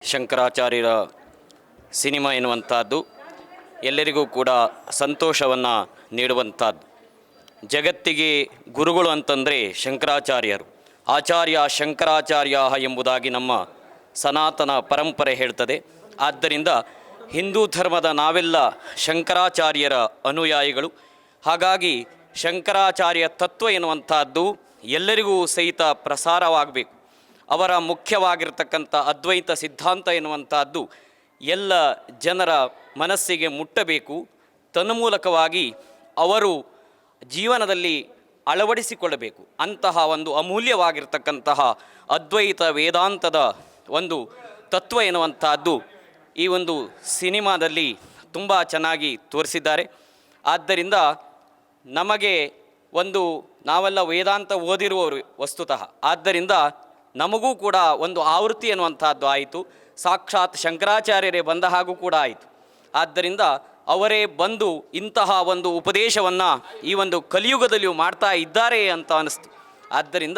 ಶಂಕರಾಚಾರ್ಯರ cinema ಎನ್ನುವಂಥದ್ದು ಎಲ್ಲರಿಗೂ ಕೂಡ ಸಂತೋಷವನ್ನು ನೀಡುವಂಥದ್ದು. ಜಗತ್ತಿಗೆ ಗುರುಗಳು ಅಂತಂದರೆ ಶಂಕರಾಚಾರ್ಯರು. ಆಚಾರ್ಯ ಶಂಕರಾಚಾರ್ಯ ಎಂಬುದಾಗಿ ನಮ್ಮ ಸನಾತನ ಪರಂಪರೆ ಹೇಳ್ತದೆ. ಆದ್ದರಿಂದ ಹಿಂದೂ ಧರ್ಮದ ನಾವೆಲ್ಲ ಶಂಕರಾಚಾರ್ಯರ ಅನುಯಾಯಿಗಳು. ಹಾಗಾಗಿ ಶಂಕರಾಚಾರ್ಯ ತತ್ವ ಎನ್ನುವಂಥದ್ದು ಎಲ್ಲರಿಗೂ ಸಹಿತ ಪ್ರಸಾರವಾಗಬೇಕು. ಅವರ ಮುಖ್ಯವಾಗಿರ್ತಕ್ಕಂಥ ಅದ್ವೈತ ಸಿದ್ಧಾಂತ ಎನ್ನುವಂಥದ್ದು ಎಲ್ಲ ಜನರ ಮನಸ್ಸಿಗೆ ಮುಟ್ಟಬೇಕು. ತನ್ಮೂಲಕವಾಗಿ ಅವರು ಜೀವನದಲ್ಲಿ ಅಳವಡಿಸಿಕೊಳ್ಳಬೇಕು. ಅಂತಹ ಒಂದು ಅಮೂಲ್ಯವಾಗಿರ್ತಕ್ಕಂತಹ ಅದ್ವೈತ ವೇದಾಂತದ ಒಂದು ತತ್ವ ಎನ್ನುವಂಥದ್ದು ಈ ಒಂದು ಸಿನಿಮಾದಲ್ಲಿ ತುಂಬ ಚೆನ್ನಾಗಿ ತೋರಿಸಿದ್ದಾರೆ. ಆದ್ದರಿಂದ ನಮಗೆ ನಾವೆಲ್ಲ ವೇದಾಂತ ಓದಿರುವವರು ವಸ್ತುತಃ. ಆದ್ದರಿಂದ ನಮಗೂ ಕೂಡ ಒಂದು ಆವೃತ್ತಿ ಎನ್ನುವಂಥದ್ದು ಆಯಿತು. ಸಾಕ್ಷಾತ್ ಶಂಕರಾಚಾರ್ಯರೇ ಬಂದ ಹಾಗೂ ಕೂಡ ಆಯಿತು. ಆದ್ದರಿಂದ ಅವರೇ ಬಂದು ಇಂತಹ ಒಂದು ಉಪದೇಶವನ್ನು ಈ ಒಂದು ಕಲಿಯುಗದಲ್ಲಿಯೂ ಮಾಡ್ತಾ ಇದ್ದಾರೆ ಅಂತ ಅನ್ನಿಸ್ತು. ಆದ್ದರಿಂದ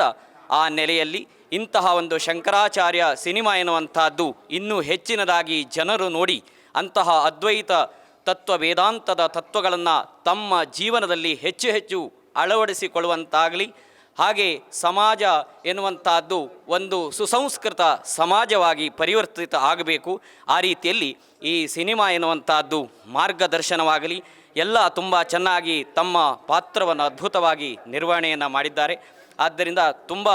ಆ ನೆಲೆಯಲ್ಲಿ ಇಂತಹ ಒಂದು ಶಂಕರಾಚಾರ್ಯ ಸಿನಿಮಾ ಎನ್ನುವಂಥದ್ದು ಇನ್ನೂ ಹೆಚ್ಚಿನದಾಗಿ ಜನರು ನೋಡಿ ಅಂತಹ ಅದ್ವೈತ ತತ್ವ ವೇದಾಂತದ ತತ್ವಗಳನ್ನು ತಮ್ಮ ಜೀವನದಲ್ಲಿ ಹೆಚ್ಚು ಹೆಚ್ಚು ಅಳವಡಿಸಿಕೊಳ್ಳುವಂತಾಗಲಿ. ಹಾಗೆ ಸಮಾಜ ಎನ್ನುವಂಥದ್ದು ಒಂದು ಸುಸಂಸ್ಕೃತ ಸಮಾಜವಾಗಿ ಪರಿವರ್ತಿತ ಆಗಬೇಕು. ಆ ರೀತಿಯಲ್ಲಿ ಈ ಸಿನಿಮಾ ಎನ್ನುವಂಥದ್ದು ಮಾರ್ಗದರ್ಶನವಾಗಲಿ. ಎಲ್ಲ ತುಂಬ ಚೆನ್ನಾಗಿ ತಮ್ಮ ಪಾತ್ರವನ್ನು ಅದ್ಭುತವಾಗಿ ನಿರ್ವಹಣೆಯನ್ನು ಮಾಡಿದ್ದಾರೆ. ಆದ್ದರಿಂದ ತುಂಬ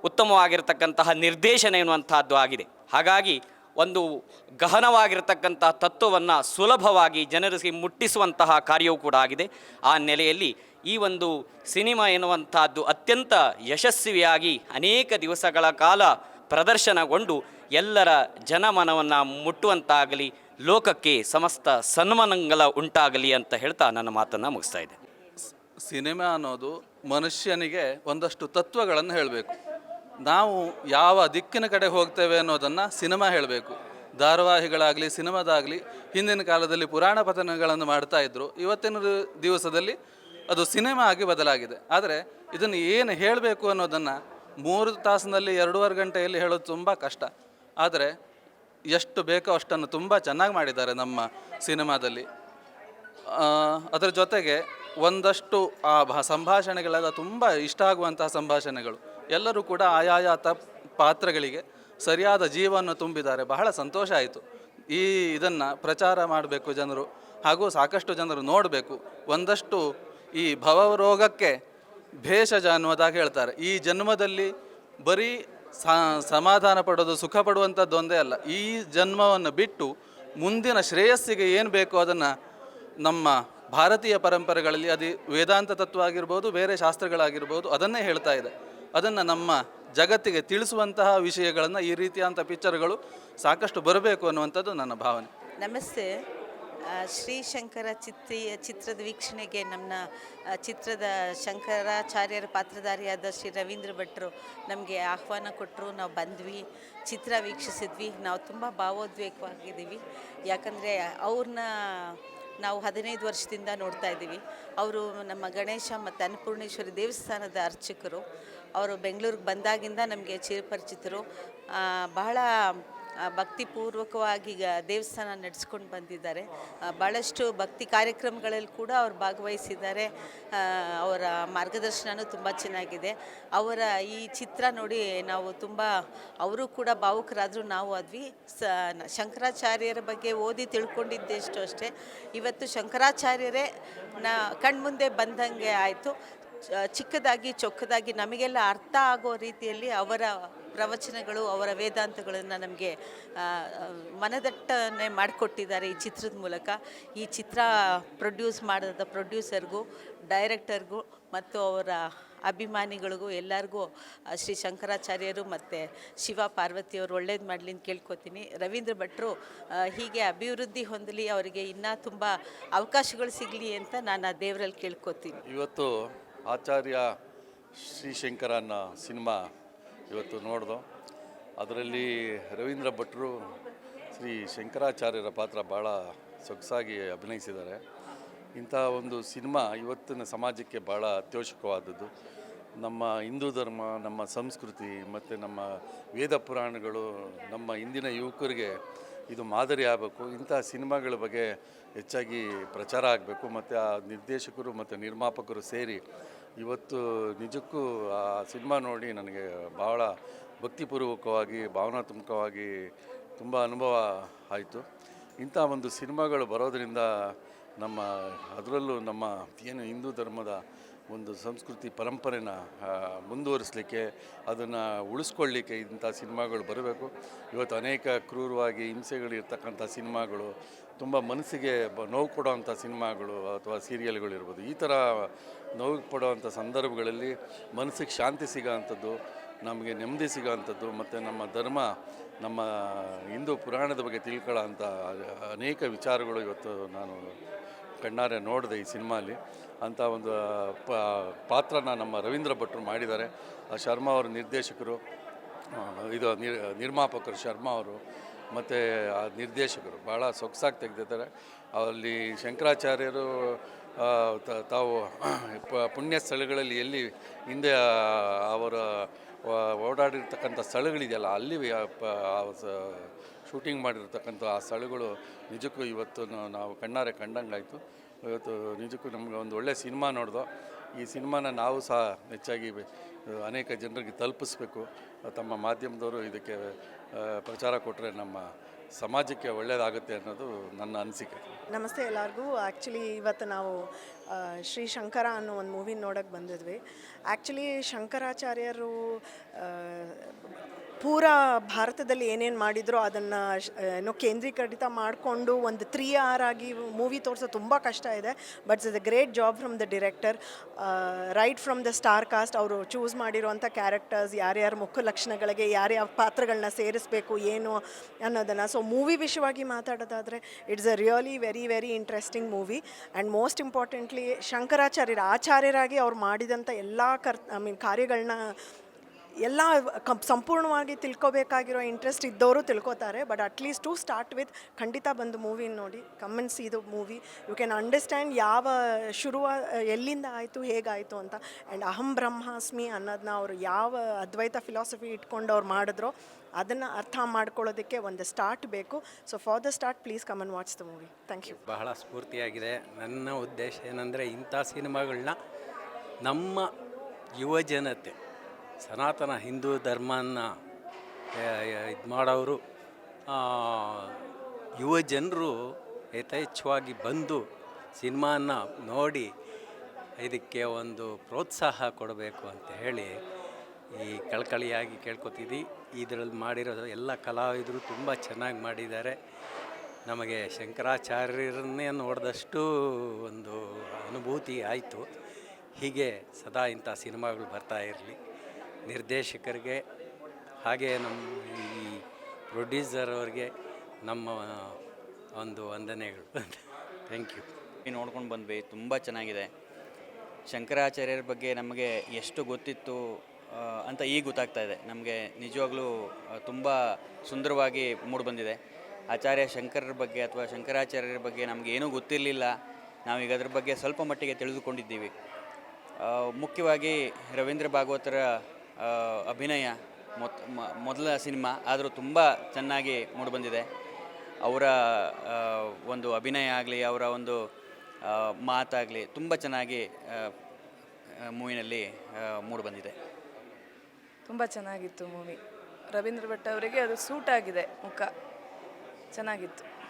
ಉತ್ತಮವಾಗಿರ್ತಕ್ಕಂತಹ ನಿರ್ದೇಶನ ಎನ್ನುವಂಥದ್ದು ಆಗಿದೆ. ಹಾಗಾಗಿ ಒಂದು ಗಹನವಾಗಿರ್ತಕ್ಕಂಥ ತತ್ವವನ್ನು ಸುಲಭವಾಗಿ ಜನರಿಗೆ ಮುಟ್ಟಿಸುವಂತಹ ಕಾರ್ಯವೂ ಕೂಡ ಆಗಿದೆ. ಆ ನೆಲೆಯಲ್ಲಿ ಈ ಒಂದು ಸಿನಿಮಾ ಎನ್ನುವಂಥದ್ದು ಅತ್ಯಂತ ಯಶಸ್ವಿಯಾಗಿ ಅನೇಕ ದಿವಸಗಳ ಕಾಲ ಪ್ರದರ್ಶನಗೊಂಡು ಎಲ್ಲರ ಜನಮನವನ್ನು ಮುಟ್ಟುವಂತಾಗಲಿ, ಲೋಕಕ್ಕೆ ಸಮಸ್ತ ಸನ್ಮಂಗಲ ಉಂಟಾಗಲಿ ಅಂತ ಹೇಳ್ತಾ ನನ್ನ ಮಾತನ್ನು ಮುಗಿಸ್ತಾ ಇದ್ದೆ. ಸಿನಿಮಾ ಅನ್ನೋದು ಮನುಷ್ಯನಿಗೆ ಒಂದಷ್ಟು ತತ್ವಗಳನ್ನು ಹೇಳಬೇಕು. ನಾವು ಯಾವ ದಿಕ್ಕಿನ ಕಡೆ ಹೋಗ್ತೇವೆ ಅನ್ನೋದನ್ನು ಸಿನಿಮಾ ಹೇಳಬೇಕು. ಧಾರಾವಾಹಿಗಳಾಗಲಿ ಸಿನಿಮಾದಾಗಲಿ ಹಿಂದಿನ ಕಾಲದಲ್ಲಿ ಪುರಾಣ ಪತನಗಳನ್ನು ಮಾಡ್ತಾ ಇದ್ದರು. ಇವತ್ತಿನ ದಿವಸದಲ್ಲಿ ಅದು ಸಿನಿಮಾ ಆಗಿ ಬದಲಾಗಿದೆ. ಆದರೆ ಇದನ್ನು ಏನು ಹೇಳಬೇಕು ಅನ್ನೋದನ್ನು 3 ತಾಸಿನಲ್ಲಿ 2.5 ಗಂಟೆಯಲ್ಲಿ ಹೇಳೋದು ತುಂಬ ಕಷ್ಟ. ಆದರೆ ಎಷ್ಟು ಬೇಕೋ ಅಷ್ಟನ್ನು ತುಂಬ ಚೆನ್ನಾಗಿ ಮಾಡಿದ್ದಾರೆ ನಮ್ಮ ಸಿನಿಮಾದಲ್ಲಿ. ಅದರ ಜೊತೆಗೆ ಒಂದಷ್ಟು ಸಂಭಾಷಣೆಗಳೆಲ್ಲ ತುಂಬ ಇಷ್ಟ ಆಗುವಂತಹ ಸಂಭಾಷಣೆಗಳು. ಎಲ್ಲರೂ ಕೂಡ ಆಯಾಯ ಪಾತ್ರಗಳಿಗೆ ಸರಿಯಾದ ಜೀವವನ್ನು ತುಂಬಿದ್ದಾರೆ. ಬಹಳ ಸಂತೋಷ ಆಯಿತು. ಇದನ್ನು ಪ್ರಚಾರ ಮಾಡಬೇಕು ಜನರು, ಹಾಗೂ ಸಾಕಷ್ಟು ಜನರು ನೋಡಬೇಕು. ಒಂದಷ್ಟು ಈ ಭವರೋಗಕ್ಕೆ ಭೇಷಜ ಅನ್ನುವುದಾಗಿ ಹೇಳ್ತಾರೆ. ಈ ಜನ್ಮದಲ್ಲಿ ಬರೀ ಸಮಾಧಾನ ಪಡೋದು, ಸುಖ ಪಡುವಂಥದ್ದು ಒಂದೇ ಅಲ್ಲ. ಈ ಜನ್ಮವನ್ನು ಬಿಟ್ಟು ಮುಂದಿನ ಶ್ರೇಯಸ್ಸಿಗೆ ಏನು ಬೇಕೋ ಅದನ್ನು ನಮ್ಮ ಭಾರತೀಯ ಪರಂಪರೆಗಳಲ್ಲಿ ಅದು ವೇದಾಂತ ತತ್ವ ಆಗಿರ್ಬೋದು, ಬೇರೆ ಶಾಸ್ತ್ರಗಳಾಗಿರ್ಬೋದು, ಅದನ್ನೇ ಹೇಳ್ತಾ ಇದೆ. ಅದನ್ನು ನಮ್ಮ ಜಗತ್ತಿಗೆ ತಿಳಿಸುವಂತಹ ವಿಷಯಗಳನ್ನು ಈ ರೀತಿಯಾದಂಥ ಪಿಕ್ಚರ್ಗಳು ಸಾಕಷ್ಟು ಬರಬೇಕು ಅನ್ನುವಂಥದ್ದು ನನ್ನ ಭಾವನೆ. ನಮಸ್ತೆ. ಶ್ರೀಶಂಕರ ಚಿತ್ರದ ವೀಕ್ಷಣೆಗೆ ನಮ್ಮ ಚಿತ್ರದ ಶಂಕರಾಚಾರ್ಯರ ಪಾತ್ರಧಾರಿಯಾದ ಶ್ರೀ ರವೀಂದ್ರ ಭಟ್ರು ನಮಗೆ ಆಹ್ವಾನ ಕೊಟ್ಟರು. ನಾವು ಬಂದ್ವಿ, ಚಿತ್ರ ವೀಕ್ಷಿಸಿದ್ವಿ. ನಾವು ತುಂಬ ಭಾವೋದ್ವೇಗವಾಗಿದ್ದೀವಿ. ಯಾಕಂದರೆ ಅವ್ರನ್ನ ನಾವು 15 ವರ್ಷದಿಂದ ನೋಡ್ತಾ ಇದ್ದೀವಿ. ಅವರು ನಮ್ಮ ಗಣೇಶ ಮತ್ತು ಅನ್ನಪೂರ್ಣೇಶ್ವರಿ ದೇವಸ್ಥಾನದ ಅರ್ಚಕರು. ಅವರು ಬೆಂಗಳೂರಿಗೆ ಬಂದಾಗಿಂದ ನಮಗೆ ಚಿರಪರಿಚಿತರು. ಬಹಳ ಭಕ್ತಿಪೂರ್ವಕವಾಗಿ ದೇವಸ್ಥಾನ ನಡೆಸ್ಕೊಂಡು ಬಂದಿದ್ದಾರೆ. ಭಾಳಷ್ಟು ಭಕ್ತಿ ಕಾರ್ಯಕ್ರಮಗಳಲ್ಲಿ ಕೂಡ ಅವರು ಭಾಗವಹಿಸಿದ್ದಾರೆ. ಅವರ ಮಾರ್ಗದರ್ಶನವೂ ತುಂಬ ಚೆನ್ನಾಗಿದೆ. ಅವರ ಈ ಚಿತ್ರ ನೋಡಿ ನಾವು ತುಂಬ, ಅವರು ಕೂಡ ಭಾವುಕರಾದರು, ನಾವು ಆದ್ವಿ. ಶಂಕರಾಚಾರ್ಯರ ಬಗ್ಗೆ ಓದಿ ತಿಳ್ಕೊಂಡಿದ್ದೆಷ್ಟು ಅಷ್ಟೇ. ಇವತ್ತು ಶಂಕರಾಚಾರ್ಯರೇ ಕಣ್ಮುಂದೆ ಬಂದಂಗೆ ಆಯಿತು. ಚಿಕ್ಕದಾಗಿ ಚೊಕ್ಕದಾಗಿ ನಮಗೆಲ್ಲ ಅರ್ಥ ಆಗೋ ರೀತಿಯಲ್ಲಿ ಅವರ ಪ್ರವಚನಗಳು, ಅವರ ವೇದಾಂತಗಳನ್ನು ನಮಗೆ ಮನದಟ್ಟನೆ ಮಾಡಿಕೊಟ್ಟಿದ್ದಾರೆ ಈ ಚಿತ್ರದ ಮೂಲಕ. ಈ ಚಿತ್ರ ಪ್ರೊಡ್ಯೂಸ್ ಮಾಡಿದ ಪ್ರೊಡ್ಯೂಸರ್ಗೂ, ಡೈರೆಕ್ಟರ್ಗೂ ಮತ್ತು ಅವರ ಅಭಿಮಾನಿಗಳಿಗೂ ಎಲ್ಲರಿಗೂ ಶ್ರೀ ಶಂಕರಾಚಾರ್ಯರು ಮತ್ತು ಶಿವ ಪಾರ್ವತಿಯವರು ಒಳ್ಳೇದು ಮಾಡಲಿ ಅಂತ ಕೇಳ್ಕೊತೀನಿ. ರವೀಂದ್ರ ಭಟ್ರು ಹೀಗೆ ಅಭಿವೃದ್ಧಿ ಹೊಂದಲಿ, ಅವರಿಗೆ ಇನ್ನೂ ತುಂಬ ಅವಕಾಶಗಳು ಸಿಗಲಿ ಅಂತ ನಾನು ಆ ದೇವರಲ್ಲಿ ಕೇಳ್ಕೊತೀನಿ. ಇವತ್ತು ಆಚಾರ್ಯ ಶ್ರೀಶಂಕರನ ಸಿನಿಮಾ ಇವತ್ತು ನೋಡ್ದು. ಅದರಲ್ಲಿ ರವೀಂದ್ರ ಭಟ್ರು ಶ್ರೀ ಶಂಕರಾಚಾರ್ಯರ ಪಾತ್ರ ಭಾಳ ಸೊಗಸಾಗಿ ಅಭಿನಯಿಸಿದ್ದಾರೆ. ಇಂಥ ಒಂದು ಸಿನಿಮಾ ಇವತ್ತಿನ ಸಮಾಜಕ್ಕೆ ಭಾಳ ಅತ್ಯವಶ್ಯಕವಾದದ್ದು. ನಮ್ಮ ಹಿಂದೂ ಧರ್ಮ, ನಮ್ಮ ಸಂಸ್ಕೃತಿ ಮತ್ತು ನಮ್ಮ ವೇದ ಪುರಾಣಗಳು ನಮ್ಮ ಇಂದಿನ ಯುವಕರಿಗೆ ಇದು ಮಾದರಿ ಆಗಬೇಕು. ಇಂಥ ಸಿನಿಮಾಗಳ ಬಗ್ಗೆ ಹೆಚ್ಚಾಗಿ ಪ್ರಚಾರ ಆಗಬೇಕು. ಮತ್ತು ಆ ನಿರ್ದೇಶಕರು ಮತ್ತು ನಿರ್ಮಾಪಕರು ಸೇರಿ ಇವತ್ತು ನಿಜಕ್ಕೂ ಆ ಸಿನಿಮಾ ನೋಡಿ ನನಗೆ ಭಾಳ ಭಕ್ತಿಪೂರ್ವಕವಾಗಿ ಭಾವನಾತ್ಮಕವಾಗಿ ತುಂಬ ಅನುಭವ ಆಯಿತು. ಇಂಥ ಒಂದು ಸಿನಿಮಾಗಳು ಬರೋದರಿಂದ ನಮ್ಮ ಅದರಲ್ಲೂ ನಮ್ಮ ಏನು ಹಿಂದೂ ಧರ್ಮದ ಒಂದು ಸಂಸ್ಕೃತಿ ಪರಂಪರೆನ ಮುಂದುವರಿಸಲಿಕ್ಕೆ, ಅದನ್ನು ಉಳಿಸ್ಕೊಳ್ಳಿಕ್ಕೆ ಇಂಥ ಸಿನಿಮಾಗಳು ಬರಬೇಕು. ಇವತ್ತು ಅನೇಕ ಕ್ರೂರವಾಗಿ ಹಿಂಸೆಗಳಿರ್ತಕ್ಕಂಥ ಸಿನಿಮಾಗಳು, ತುಂಬ ಮನಸ್ಸಿಗೆ ನೋವು ಕೊಡೋವಂಥ ಸಿನಿಮಾಗಳು ಅಥವಾ ಸೀರಿಯಲ್ಗಳಿರ್ಬೋದು, ಈ ಥರ ನೋವು ಪಡೋವಂಥ ಸಂದರ್ಭಗಳಲ್ಲಿ ಮನಸ್ಸಿಗೆ ಶಾಂತಿ ಸಿಗೋವಂಥದ್ದು, ನಮಗೆ ನೆಮ್ಮದಿ ಸಿಗೋವಂಥದ್ದು ಮತ್ತು ನಮ್ಮ ಧರ್ಮ, ನಮ್ಮ ಹಿಂದೂ ಪುರಾಣದ ಬಗ್ಗೆ ತಿಳ್ಕೊಳ್ಳೋ ಅಂಥ ಅನೇಕ ವಿಚಾರಗಳು ಇವತ್ತು ನಾನು ಕಣ್ಣಾರೆ ನೋಡಿದೆ ಈ ಸಿನಿಮಾಲಿ. ಅಂಥ ಒಂದು ಪಾತ್ರನ ನಮ್ಮ ರವೀಂದ್ರ ಭಟ್ರು ಮಾಡಿದ್ದಾರೆ. ಶರ್ಮಾ ಅವರು ನಿರ್ದೇಶಕರು, ಇದು ನಿರ್ಮಾಪಕರು ಶರ್ಮಾ ಅವರು ಮತ್ತು ಆ ನಿರ್ದೇಶಕರು ಭಾಳ ಸೊಗಸಾಗಿ ತೆಗೆದಿದ್ದಾರೆ. ಅಲ್ಲಿ ಶಂಕರಾಚಾರ್ಯರು ತಾವು ಪುಣ್ಯ ಸ್ಥಳಗಳಲ್ಲಿ ಎಲ್ಲಿ ಹಿಂದೆ ಅವರ ಓಡಾಡಿರ್ತಕ್ಕಂಥ ಸ್ಥಳಗಳಿದೆಯಲ್ಲ, ಅಲ್ಲಿ ಶೂಟಿಂಗ್ ಮಾಡಿರ್ತಕ್ಕಂಥ ಆ ಸ್ಥಳಗಳು ನಿಜಕ್ಕೂ ಇವತ್ತು ನಾವು ಕಣ್ಣಾರೆ ಕಂಡಂಗಾಯಿತು. ಇವತ್ತು ನಿಜಕ್ಕೂ ನಮಗೆ ಒಂದು ಒಳ್ಳೆಯ ಸಿನಿಮಾ ನೋಡ್ದೋ. ಈ ಸಿನಿಮಾನ ನಾವು ಸಹ ಹೆಚ್ಚಾಗಿ ಅನೇಕ ಜನರಿಗೆ ತಲುಪಿಸ್ಬೇಕು. ತಮ್ಮ ಮಾಧ್ಯಮದವರು ಇದಕ್ಕೆ ಪ್ರಚಾರ ಕೊಟ್ಟರೆ ನಮ್ಮ ಸಮಾಜಕ್ಕೆ ಒಳ್ಳೆಯದಾಗುತ್ತೆ ಅನ್ನೋದು ನನ್ನ ಅನಿಸಿಕೆ. ನಮಸ್ತೆ ಎಲ್ಲರಿಗೂ. ಆ್ಯಕ್ಚುಲಿ ಇವತ್ತು ನಾವು ಶ್ರೀ ಶಂಕರ ಅನ್ನೋ ಒಂದು ಮೂವಿ ನೋಡೋಕ್ಕೆ ಬಂದಿದ್ವಿ. ಆ್ಯಕ್ಚುಲಿ ಶಂಕರಾಚಾರ್ಯರು ಪೂರಾ ಭಾರತದಲ್ಲಿ ಏನೇನು ಮಾಡಿದ್ರು ಅದನ್ನು ಏನೋ ಕೇಂದ್ರೀಕೃತ ಮಾಡಿಕೊಂಡು ಒಂದು 3 hour ಆಗಿ ಮೂವಿ ತೋರಿಸೋದು ತುಂಬ ಕಷ್ಟ ಇದೆ. But it's a great job from the director. Right from the star cast ಅವರು ಚೂಸ್ ಮಾಡಿರುವಂಥ ಕ್ಯಾರೆಕ್ಟರ್ಸ್, ಯಾರ್ಯಾರ ಮುಖ್ಯ ಲಕ್ಷಣಗಳಿಗೆ ಯಾರ್ಯಾವ ಪಾತ್ರಗಳನ್ನ ಸೇರಿಸಬೇಕು ಏನು ಅನ್ನೋದನ್ನು. ಸೊ ಮೂವಿ ವಿಷಯವಾಗಿ ಮಾತಾಡೋದಾದರೆ it's a really very very interesting movie. And most importantly ಆಚಾರ್ಯರಾಗಿ ಅವ್ರು ಮಾಡಿದಂಥ ಎಲ್ಲ ಕಾರ್ಯಗಳನ್ನ ಎಲ್ಲ ಸಂಪೂರ್ಣವಾಗಿ ತಿಳ್ಕೊಬೇಕಾಗಿರೋ ಇಂಟ್ರೆಸ್ಟ್ ಇದ್ದವರು ತಿಳ್ಕೊತಾರೆ. But at least to start with ಖಂಡಿತ ಬಂದು ಮೂವಿ ನೋಡಿ, come and see the movie. You can understand ಯಾವ ಎಲ್ಲಿಂದ ಆಯಿತು ಹೇಗಾಯಿತು ಅಂತ. ಆ್ಯಂಡ್ ಅಹಂ ಬ್ರಹ್ಮಾಸ್ಮಿ ಅನ್ನೋದನ್ನ ಅವರು ಯಾವ ಅದ್ವೈತ ಫಿಲಾಸಫಿ ಇಟ್ಕೊಂಡು ಅವ್ರು ಮಾಡಿದ್ರೋ ಅದನ್ನು ಅರ್ಥ ಮಾಡ್ಕೊಳ್ಳೋದಕ್ಕೆ ಒಂದು ಸ್ಟಾರ್ಟ್ ಬೇಕು. So for the start please come and watch the movie. Thank you. ಬಹಳ ಸ್ಫೂರ್ತಿಯಾಗಿದೆ. ನನ್ನ ಉದ್ದೇಶ ಏನಂದರೆ ಇಂಥ ಸಿನಿಮಾಗಳನ್ನ ನಮ್ಮ ಯುವಜನತೆ, ಸನಾತನ ಹಿಂದೂ ಧರ್ಮನ ಇದು ಮಾಡೋರು, ಯುವ ಜನರು ಯಥೇಚ್ಛವಾಗಿ ಬಂದು ಸಿನಿಮಾನ ನೋಡಿ ಇದಕ್ಕೆ ಒಂದು ಪ್ರೋತ್ಸಾಹ ಕೊಡಬೇಕು ಅಂತ ಹೇಳಿ ಈ ಕಳಕಳಿಯಾಗಿ ಕೇಳ್ಕೊತಿದ್ವಿ. ಇದರಲ್ಲಿ ಮಾಡಿರೋ ಎಲ್ಲ ಕಲಾವಿದರು ತುಂಬ ಚೆನ್ನಾಗಿ ಮಾಡಿದ್ದಾರೆ. ನಮಗೆ ಶಂಕರಾಚಾರ್ಯರನ್ನೇ ನೋಡಿದಷ್ಟು ಒಂದು ಅನುಭೂತಿ ಆಯಿತು. ಹೀಗೆ ಸದಾ ಇಂಥ ಸಿನಿಮಾಗಳು ಬರ್ತಾ ಇರಲಿ. ನಿರ್ದೇಶಕರಿಗೆ ಹಾಗೆ ನಮ್ಮ ಈ ಪ್ರೊಡ್ಯೂಸರ್ ಅವ್ರಿಗೆ ನಮ್ಮ ಒಂದು ವಂದನೆಗಳು. Thank you. ನೋಡ್ಕೊಂಡು ಬಂದ್ವಿ, ತುಂಬ ಚೆನ್ನಾಗಿದೆ. ಶಂಕರಾಚಾರ್ಯರ ಬಗ್ಗೆ ನಮಗೆ ಎಷ್ಟು ಗೊತ್ತಿತ್ತು ಅಂತ ಈಗ ಗೊತ್ತಾಗ್ತಾ ಇದೆ. ನಮಗೆ ನಿಜವಾಗ್ಲೂ ತುಂಬ ಸುಂದರವಾಗಿ ಮೂಡಿಬಂದಿದೆ. ಆಚಾರ್ಯ ಶಂಕರರ ಬಗ್ಗೆ ಅಥವಾ ಶಂಕರಾಚಾರ್ಯರ ಬಗ್ಗೆ ನಮಗೆ ಏನೂ ಗೊತ್ತಿರಲಿಲ್ಲ. ನಾವೀಗ ಅದ್ರ ಬಗ್ಗೆ ಸ್ವಲ್ಪ ಮಟ್ಟಿಗೆ ತಿಳಿದುಕೊಂಡಿದ್ದೀವಿ. ಮುಖ್ಯವಾಗಿ ರವೀಂದ್ರ ಭಾಗವತರ ಅಭಿನಯ ಮೊದಲ ಸಿನಿಮಾ ಆದರೂ ತುಂಬ ಚೆನ್ನಾಗಿ ಮೂಡಿಬಂದಿದೆ. ಅವರ ಒಂದು ಅಭಿನಯ ಆಗಲಿ, ಅವರ ಒಂದು ಮಾತಾಗಲಿ ತುಂಬ ಚೆನ್ನಾಗಿ ಮೂವಿನಲ್ಲಿ ಮೂಡಿಬಂದಿದೆ. ತುಂಬ ಚೆನ್ನಾಗಿತ್ತು ಮೂವಿ. ರವೀಂದ್ರ ಭಟ್ ಅವರಿಗೆ ಅದು ಸೂಟ್ ಆಗಿದೆ, ಮುಖ ಚೆನ್ನಾಗಿತ್ತು.